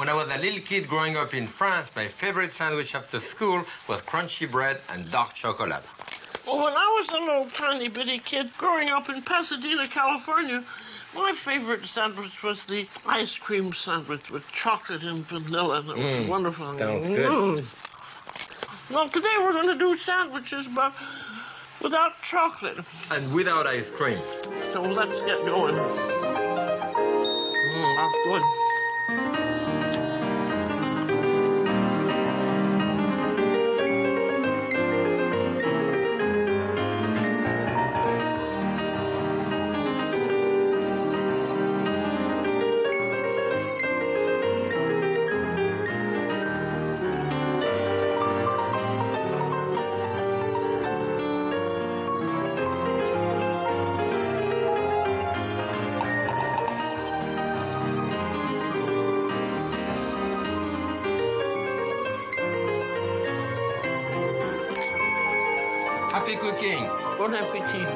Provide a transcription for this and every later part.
When I was a little kid growing up in France, my favorite sandwich after school was crunchy bread and dark chocolate. Well, when I was a little tiny bitty kid growing up in Pasadena, California, my favorite sandwich was the ice cream sandwich with chocolate and vanilla. That was wonderful. Sounds good. Well, today we're going to do sandwiches, but without chocolate. And without ice cream. So let's get going. That's good. Happy cooking. Bon appetit.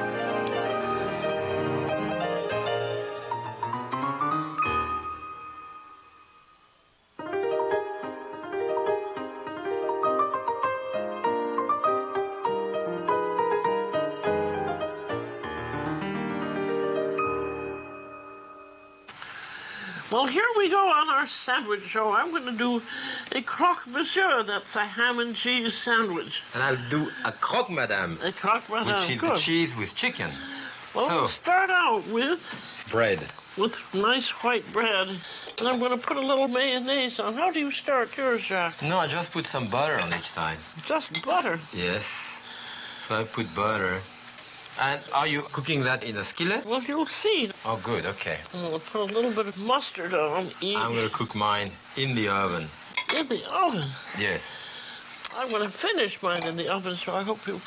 Well, here we go on our sandwich show. I'm going to do a croque monsieur. That's a ham and cheese sandwich. And I'll do a croque madame. A croque madame. Which is the cheese with chicken. Well, so, we'll start out with bread. With nice white bread. And I'm going to put a little mayonnaise on. How do you start yours, Jacques? No, I just put some butter on each side. Just butter? Yes. So I put butter. And are you cooking that in a skillet? Well, you'll see. Oh, good, okay. I'm going to put a little bit of mustard on each. I'm going to cook mine in the oven. In the oven? Yes. I'm going to finish mine in the oven, so I hope you'll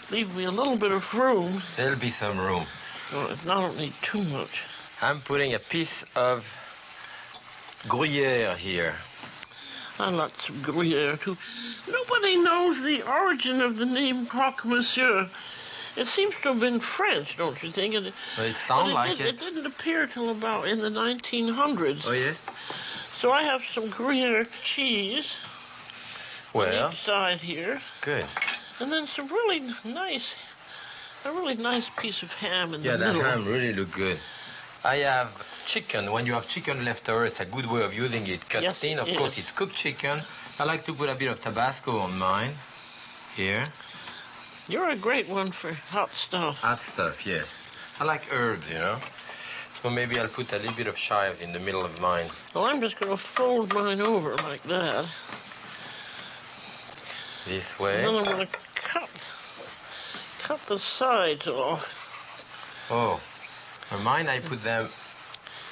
leave me a little bit of room. There'll be some room. Oh, I don't need too much. I'm putting a piece of Gruyere here. I like some Gruyere, too. Nobody knows the origin of the name croque monsieur. It seems to have been French, don't you think? It sounds like it. It didn't appear till about in the 1900s. Oh, yes? So I have some Gruyere cheese on each side here. Good. And then some really nice, a really nice piece of ham in the middle. Yeah, that ham really look good. I have chicken. When you have chicken left over, it's a good way of using it. Cut thin, of course, it's cooked chicken. I like to put a bit of Tabasco on mine. Here. You're a great one for hot stuff. Hot stuff, yes. I like herbs, you know. So maybe I'll put a little bit of chives in the middle of mine. Well, I'm just going to fold mine over like that. This way. And then I'm going to cut the sides off. Oh. For mine, I put them...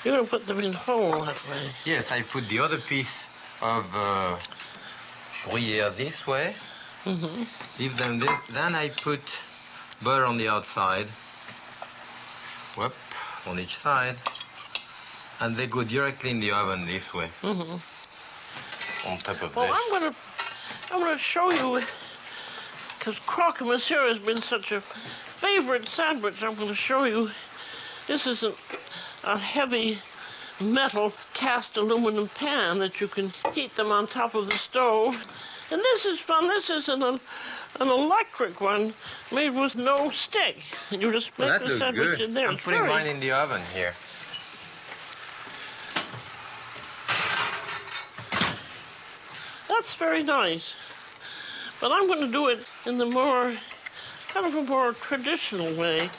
You're going to put them in whole that way? Yes, I put the other piece of Gruyere this way. Leave them this. Then I put butter on the outside. Whoop, on each side. And they go directly in the oven this way. On top of this. I'm going to show you, because croque monsieur has been such a favorite sandwich, I'm going to show you. This is a heavy metal cast aluminum pan that you can heat them on top of the stove. And this is fun. This is an electric one made with no stick. You just make the sandwich in there. I'm putting mine in the oven here. That's very nice. But I'm going to do it in the kind of a more traditional way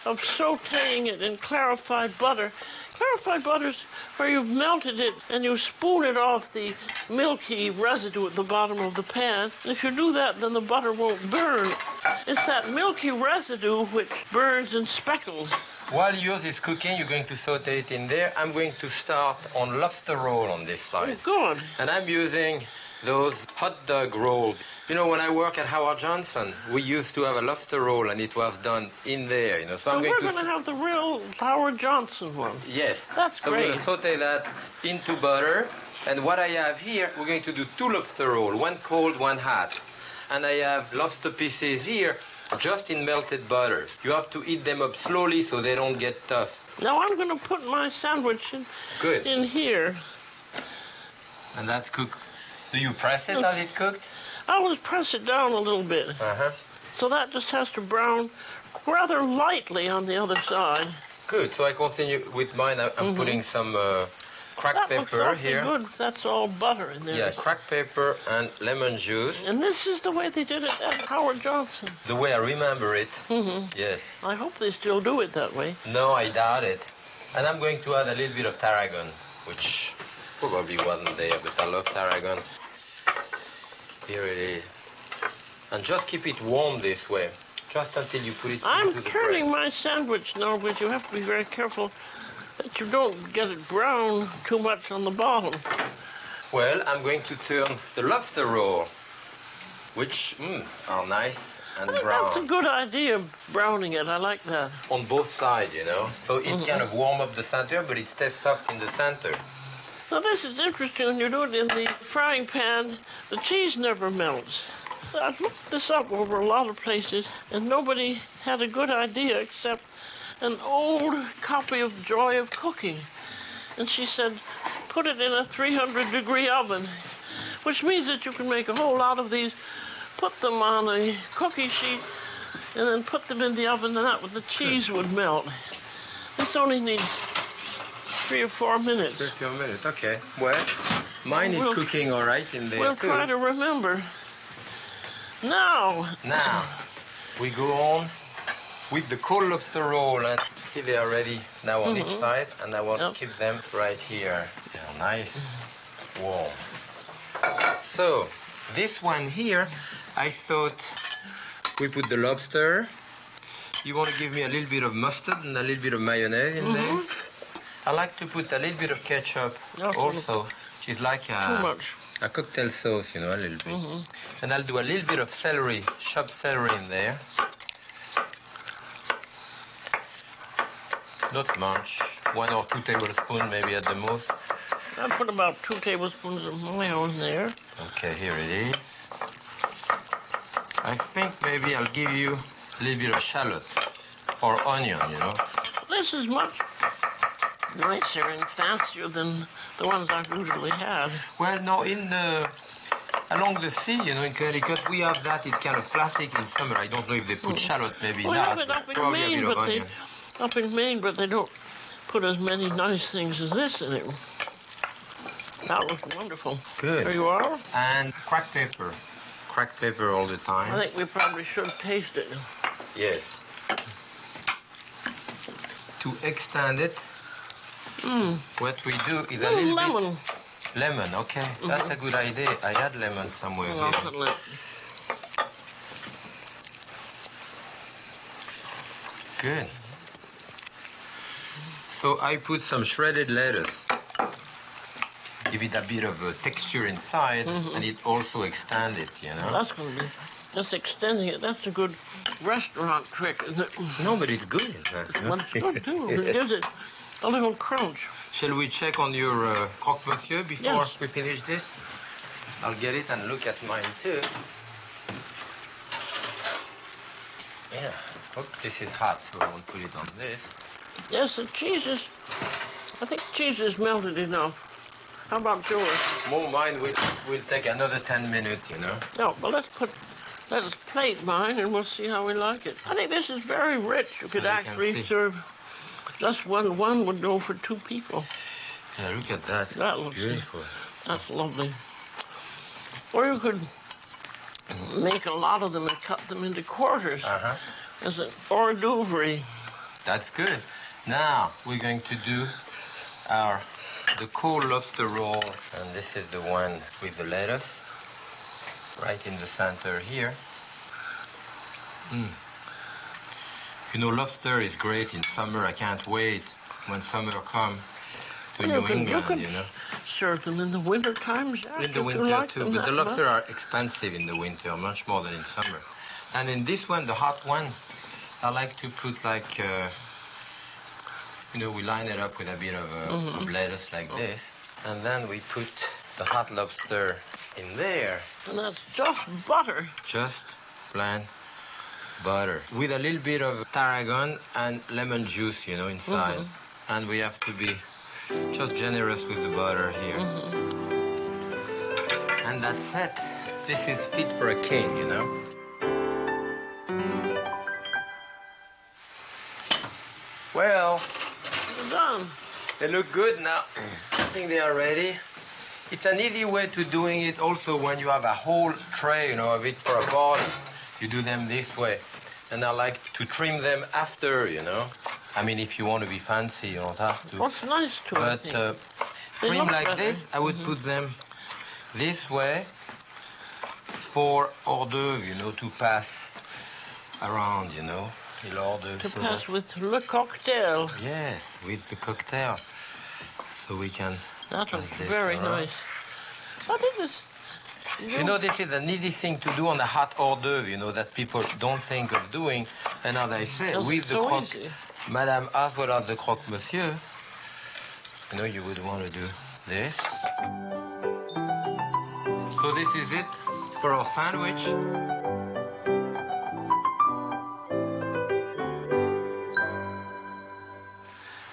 of sautéing it in clarified butter. Clarified butter's where you've melted it and you spoon it off the milky residue at the bottom of the pan. If you do that, then the butter won't burn. It's that milky residue which burns and speckles. While yours is cooking, you're going to saute it in there. I'm going to start on lobster roll on this side. Oh, good. And I'm using those hot dog rolls. You know, when I work at Howard Johnson, we used to have a lobster roll, and it was done in there, you know. So we're going to have the real Howard Johnson one. Yes. That's great. So we're going to saute that into butter. And what I have here, we're going to do 2 lobster rolls, one cold, one hot. And I have lobster pieces here, just in melted butter. You have to eat them up slowly so they don't get tough. Now I'm going to put my sandwich in here. And that's cooked. Do you press it as it cooked? I always press it down a little bit. So that just has to brown rather lightly on the other side. Good. So I continue with mine. I'm putting some cracked pepper here. Good. That's all butter in there. Yeah, cracked pepper and lemon juice. And this is the way they did it at Howard Johnson. The way I remember it. Yes. I hope they still do it that way. No, I doubt it. And I'm going to add a little bit of tarragon, which probably wasn't there, but I love tarragon. Here it is. And just keep it warm this way, just until you put it into the bread. I'm turning my sandwich now, but you have to be very careful that you don't get it brown too much on the bottom. Well, I'm going to turn the lobster roll, which are nice and brown. That's a good idea, browning it. I like that. On both sides, you know, so it kind of warm up the center, but it stays soft in the center. Now this is interesting. When you do it in the frying pan, the cheese never melts. I've looked this up over a lot of places, and nobody had a good idea except an old copy of Joy of Cooking. And she said, put it in a 300-degree oven, which means that you can make a whole lot of these, put them on a cookie sheet, and then put them in the oven, and the cheese would melt. This only needs 3 or 4 minutes. 3 or 4 minutes, okay. Well, mine is cooking all right in there We'll too. try to remember. Now, we go on with the cold lobster roll, and here they are ready now on each side, and I want to keep them right here. They're nice, warm. So, this one here, I thought we put the lobster. You want to give me a little bit of mustard and a little bit of mayonnaise in there? I like to put a little bit of ketchup also. It's like a cocktail sauce, you know, a little bit. And I'll do a little bit of celery, chopped celery in there. Not much, 1 or 2 tablespoons maybe at the most. I'll put about 2 tablespoons of mayo in there. Okay, here it is. I think maybe I'll give you a little bit of shallot or onion, you know. This is much nicer and fancier than the ones I've usually had. Well, no, along the sea, you know, in Connecticut, we have that. It's kind of classic in summer. I don't know if they put shallot, maybe not. But probably a bit of onion. Up in Maine, but they don't put as many nice things as this in it. That was wonderful. Good. There you are. And cracked pepper. Cracked pepper all the time. I think we probably should taste it. Yes. To extend it, what we do is a little lemon. bit... Lemon, okay. That's a good idea. I had lemon somewhere here. Good. So I put some shredded lettuce. Give it a bit of a texture inside, and it also extend it, you know. That's going to be just extending it. That's a good restaurant trick, isn't it? No, but it's good, in fact. Well, it's good too. It gives it a little crunch. Shall we check on your croque monsieur before we finish this? I'll get it and look at mine too. Yeah. Oh, this is hot, so I won't put it on this. Yes, the cheese is... I think cheese is melted enough. How about yours? Well, mine will take another 10 minutes, you know. No, but let us plate mine and we'll see how we like it. I think this is very rich. You could actually serve just one. One would go for 2 people. Yeah, look at that. That looks beautiful. That's lovely. Or you could make a lot of them and cut them into quarters as an hors d'oeuvre. That's good. Now we're going to do the cold lobster roll, and this is the one with the lettuce right in the center here. You know, lobster is great in summer. I can't wait when summer comes to New England, you know. Serve them in the winter times. In the winter too, but the lobster are expensive in the winter, much more than in summer. And in this one, the hot one, I like to put like, you know, we line it up with a bit of lettuce like this, and then we put the hot lobster in there. And that's just butter. Just plain butter. With a little bit of tarragon and lemon juice, you know, inside. And we have to be just generous with the butter here. And that's it. This is fit for a king, you know. Well, We're done. they look good now. I think they are ready. It's an easy way to doing it also when you have a whole tray, you know, of it for a party. You do them this way. And I like to trim them after, you know. I mean, if you want to be fancy, you don't have to. What's nice to But trim like better. this, I would put them this way for hors d'oeuvre, you know, to pass around, you know. Hors d'oeuvre. To pass with le cocktail. Yes, with the cocktail. So we can... That looks pass this very around. nice. I think this... You know, this is an easy thing to do on a hot hors d'oeuvre, you know, that people don't think of doing. And as I say, Doesn't with the so croque, easy. Madame, as well as the croque monsieur, you know, you would want to do this. So this is it for our sandwich.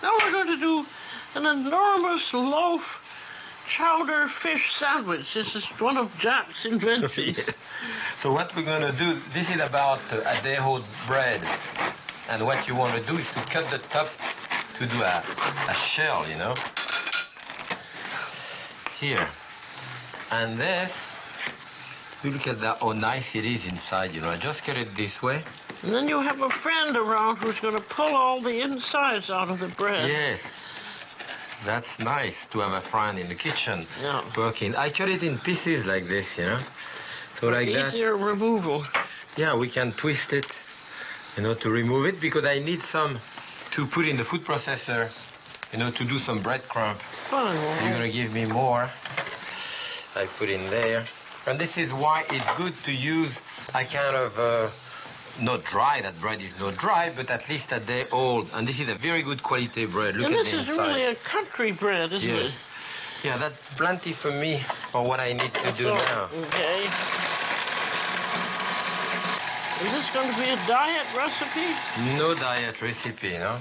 Now we're going to do an enormous loaf chowder fish sandwich. This is one of Jack's inventions. So what we're going to do, this is about a day-old bread. And what you want to do is to cut the top to do a shell, you know. Here. And this, you look at that, how nice it is inside, you know. I just cut it this way. And then you have a friend around who's going to pull all the insides out of the bread. Yes. That's nice to have a friend in the kitchen Yeah. working. I cut it in pieces like this, you know. So like that. Easier removal. Yeah, we can twist it, you know, to remove it, because I need some to put in the food processor, you know, to do some breadcrumb. Fine. Well, You're gonna give me more. I put in there. And this is why it's good to use a kind of, not dry, that bread is not dry, but at least a day old. And this is a very good quality bread. Look and at this the is inside. really a country bread, isn't Yes. it? Yeah, that's plenty for me for what I need to do now. Okay. Is this going to be a diet recipe? No diet recipe, no?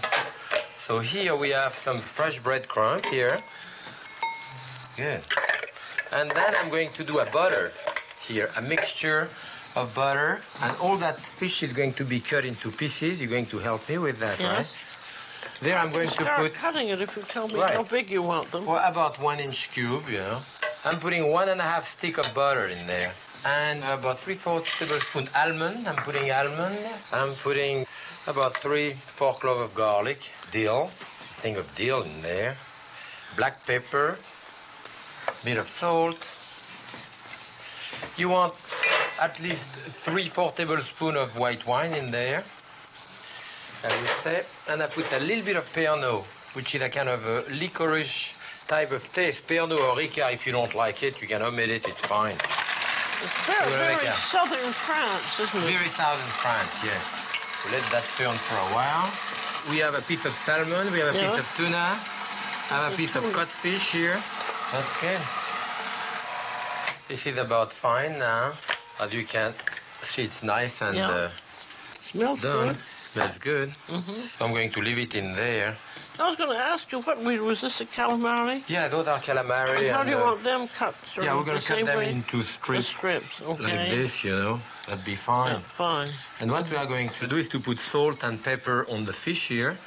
So here we have some fresh breadcrumb here. Good. And then I'm going to do a butter here, a mixture of butter. And all that fish is going to be cut into pieces. You're going to help me with that, Yes. right? There I'm going to Start put... cutting it if you tell me Right. how big you want them. Well, about 1 inch cube, you know. I'm putting 1.5 stick of butter in there. And about 3/4 tablespoon almond. I'm putting almond. I'm putting about 3/4 cloves of garlic. Dill. Thing of dill in there. Black pepper. Bit of salt. You want at least 3/4 tablespoon of white wine in there, I would say. And I put a little bit of Pernod, which is a kind of a licorice type of taste. Pernod or Ricard, if you don't like it, you can omit it, it's fine. It's very, We're gonna make very a- southern France, isn't it? Very southern France, yes. We let that turn for a while. We have a piece of salmon, we have a Yeah. piece of tuna, I have a piece of codfish here. That's good. This is about fine now. As you can see, it's nice and Yeah. Smells done. good. Smells good. So I'm going to leave it in there. I was going to ask you, was this a calamari? Yeah, those are calamari. And how do you and, want them cut? Sort yeah, of we're going the to cut same them way? into The strips strips, okay. like this, you know. That'd be fine. Yeah, fine. And what we are going to do is to put salt and pepper on the fish here.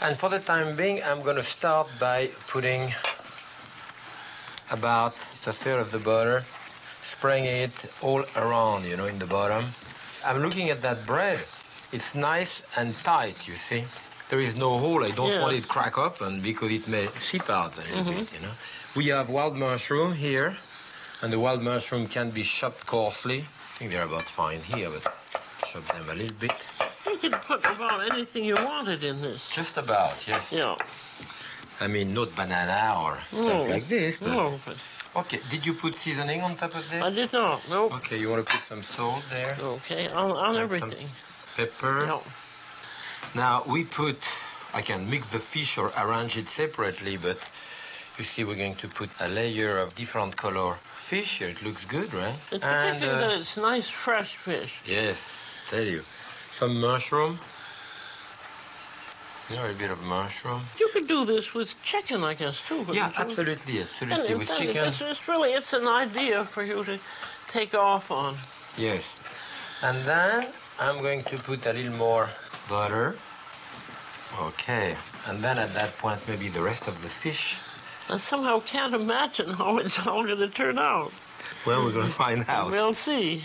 And for the time being, I'm going to start by putting about a third of the butter, spraying it all around, you know, in the bottom. I'm looking at that bread. It's nice and tight, you see. There is no hole. I don't want Yes. it crack open because it may seep out a little bit, you know. We have wild mushroom here, and the wild mushroom can be chopped coarsely. I think they're about fine here, but chop them a little bit. You could put about anything you wanted in this. Just about, yes. Yeah. I mean, not banana or stuff like this, but... No, but Okay, did you put seasoning on top of this? I did not. Nope. Okay, you want to put some salt there? Okay, on everything. Pepper. No. Now, we put... I can mix the fish or arrange it separately, but you see we're going to put a layer of different color fish here. It looks good, right? It's particularly that it's nice, fresh fish. Yes, tell you. Some mushroom. A bit of mushroom. You could do this with chicken, I guess, too. Yeah, couldn't you? absolutely, absolutely. And With chicken. it's an idea for you to take off on. Yes. And then I'm going to put a little more butter. Okay. And then at that point, maybe the rest of the fish. I somehow can't imagine how it's all going to turn out. Well, we're going to find out. We'll see.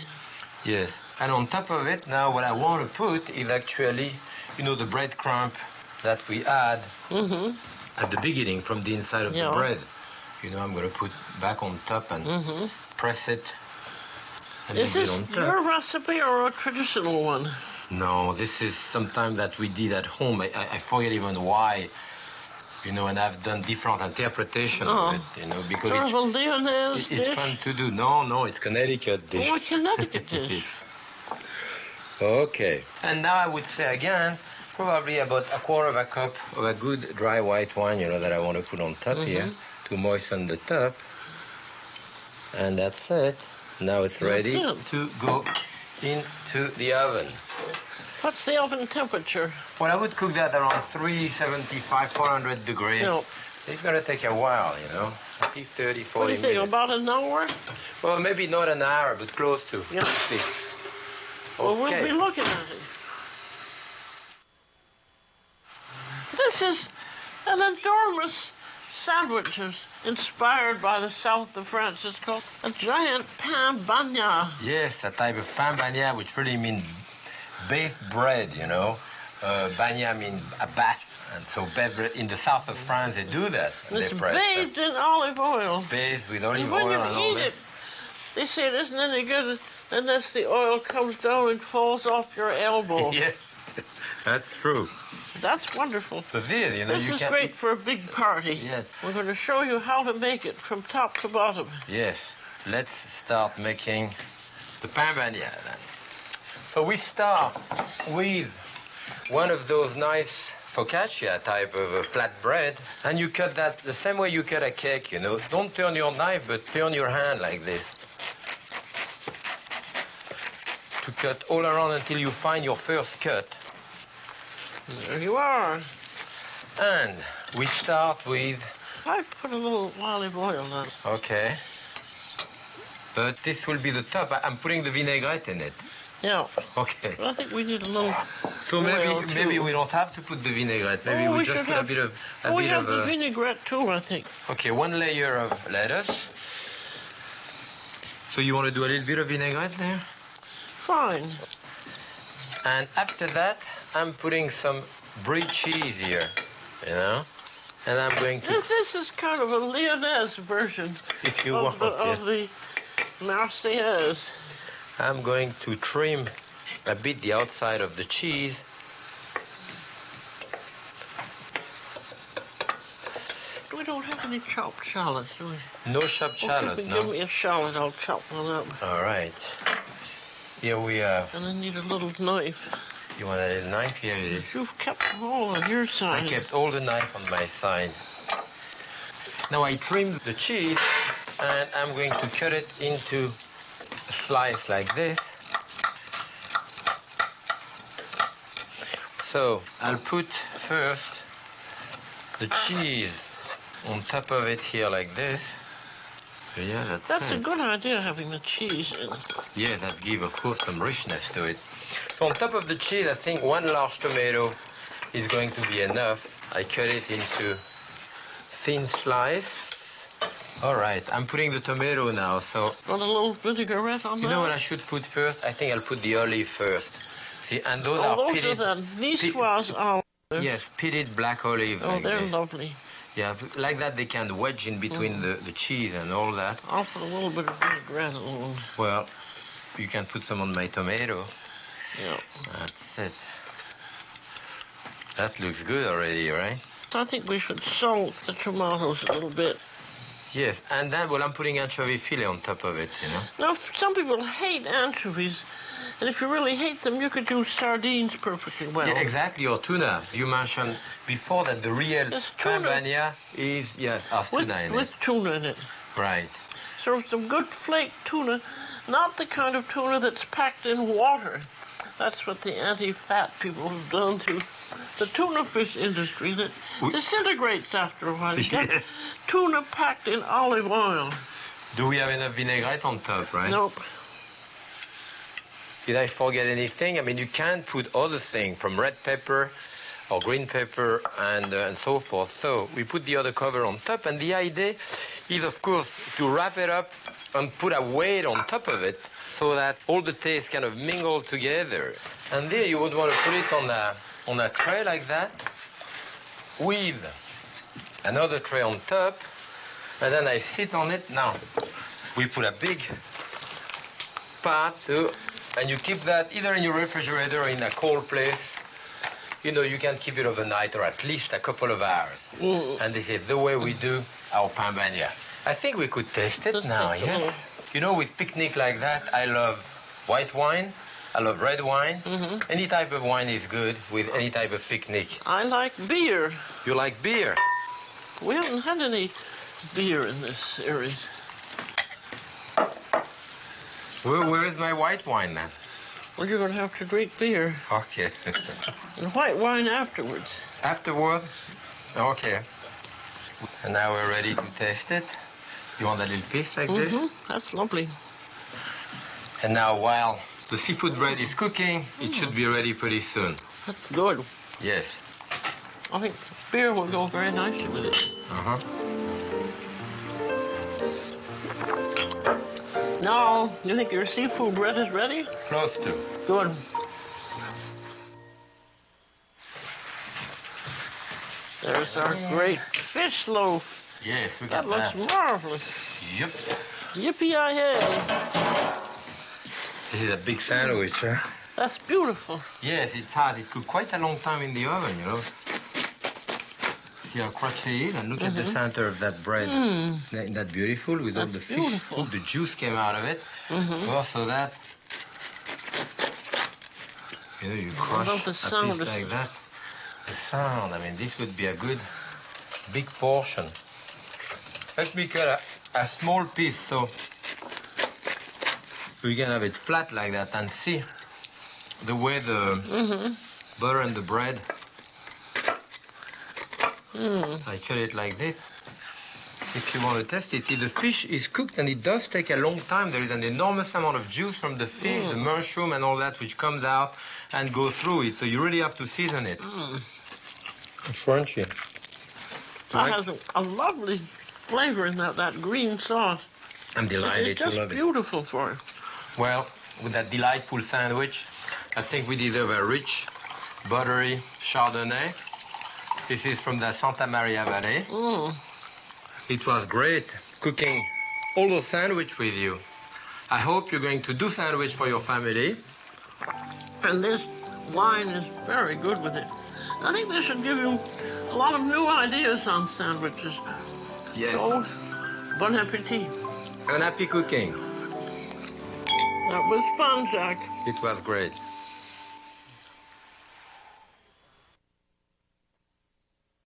Yes. And on top of it, now what I want to put is actually, the breadcrumb that we add at the beginning from the inside of the bread. I'm going to put back on top and press it. Is this your recipe or a traditional one? No, this is something that we did at home. I forget even why, and I've done different interpretations of it, because sort of a Lyonnaise it's dish? fun to do. No, it's Connecticut dish. Oh, a Connecticut dish. Okay. And now I would say again, probably about a quarter of a cup of a good dry white wine, that I want to put on top here to moisten the top. And that's it. Now it's ready to go into the oven. What's the oven temperature? Well, I would cook that around 375, 400 degrees. No. It's going to take a while, at least 30, 40 minutes. What do you think, about an hour? Well, maybe not an hour, but close to. Yeah. See. Well, we'll be looking at it. This is an enormous sandwich inspired by the south of France. It's called a giant pain bagnat. Yes, a type of pain bagnat, which really means bathed bread, Bagnat means a bath. And so in the south of France, they do that. It's bathed in olive oil. Bathed with olive oil and all eat this. It, they say it isn't any good unless the oil comes down and falls off your elbow. Yes, that's true. That's wonderful. So this is great for a big party. Yes. We're going to show you how to make it from top to bottom. Yes. Let's start making the pain bagnat then. So we start with one of those nice focaccia type of flat bread, and you cut that the same way you cut a cake, Don't turn your knife, but turn your hand like this. To cut all around until you find your first cut. There you are. And we start with... I put a little olive oil on. Okay. But this will be the top. I'm putting the vinaigrette in it. Yeah. Okay. But I think we need a little. So maybe we don't have to put the vinaigrette. Maybe we just put a bit of. We have the vinaigrette too, I think. Okay, one layer of lettuce. So you want to do a little bit of vinaigrette there? Fine. And after that, I'm putting some brie cheese here, and I'm going to... This is kind of a Lyonnaise version if you of the Marseillaise. I'm going to trim a bit the outside of the cheese. We don't have any chopped shallots, do we? No chopped shallot, if you no? Give me a shallot, I'll chop one up. All right. Here we have... And I need a little knife. You want a little knife? Here it is. You've kept them all on your side. I kept all the knife on my side. Now I trimmed the cheese, and I'm going to cut it into a slice like this. So I'll put first the cheese on top of it here like this. Yeah, that's a good idea, having the cheese in. Yeah, that gives, of course, some richness to it. So on top of the cheese, I think one large tomato is going to be enough. I cut it into thin slice. All right, I'm putting the tomato now, so... Want a little vinaigrette on that? You know what I should put first? I think I'll put the olive first. See, and those are pitted... Those are the niçoise olive. Yes, pitted black olive. Oh, like they're lovely. Yeah, like that they can wedge in between the cheese and all that. I'll put a little bit of vinaigrette on. Well, you can put some on my tomato. Yeah. That's it. That looks good already, right? I think we should salt the tomatoes a little bit. Yes, and then, well, I'm putting anchovy fillet on top of it, Now, some people hate anchovies, and if you really hate them, you could use sardines perfectly well. Yeah, exactly, or tuna. You mentioned before that the real pain bagnat is, tuna in it. With tuna in it. Right. So some good flaked tuna, not the kind of tuna that's packed in water, That's what the anti-fat people have done to the tuna fish industry that disintegrates after a while. You get tuna packed in olive oil. Do we have enough vinaigrette on top, right? Nope. Did I forget anything? I mean, you can put other things from red pepper or green pepper and so forth. So we put the other cover on top, and the idea is, of course, to wrap it up and put a weight on top of it so that all the taste kind of mingle together. And there you would want to put it on a tray like that with another tray on top, and then I sit on it. Now, we put a big pot, and you keep that either in your refrigerator or in a cold place. You know, you can keep it overnight or at least a couple of hours. And this is the way we do our pain bagnat. I think we could taste it now, yes? You know, with picnic like that, I love white wine, I love red wine. Any type of wine is good with any type of picnic. I like beer. You like beer? We haven't had any beer in this series. Where is my white wine then? Well, you're going to have to drink beer. Okay. And white wine afterwards. Afterward? Okay. And now we're ready to taste it. You want a little piece like this? That's lovely. And now while the seafood bread is cooking, it should be ready pretty soon. That's good. Yes. I think beer will go very nicely with it. Now, you think your seafood bread is ready? Close to. Good. There's our great fish loaf. Yes, we got That looks marvelous. Yep. Yippee-yi-yay. This is a big sandwich, huh? That's beautiful. Yes, it's hard. It took quite a long time in the oven, you know. See how crunchy it is? And look at the center of that bread. Isn't that beautiful? With all the fish. Beautiful. All the juice came out of it. Also that, you know, you crush love the a sound piece of like it. that. The sound, I mean, this would be a good big portion. Let me cut a small piece so we can have it flat like that and see the way the butter and the bread. I cut it like this. If you want to test it, see, the fish is cooked and it does take a long time. There is an enormous amount of juice from the fish, the mushroom and all that, which comes out and goes through it. So you really have to season it. It's crunchy. That has a lovely flavor in that green sauce. I'm delighted It's to just love it. beautiful for it. Well, with that delightful sandwich, I think we deserve a rich, buttery Chardonnay. This is from the Santa Maria Valley. It was great cooking all those sandwiches with you. I hope you're going to do sandwich for your family. And this wine is very good with it. I think this should give you a lot of new ideas on sandwiches. Yes. So, bon appetit. And happy cooking. That was fun, Jacques. It was great.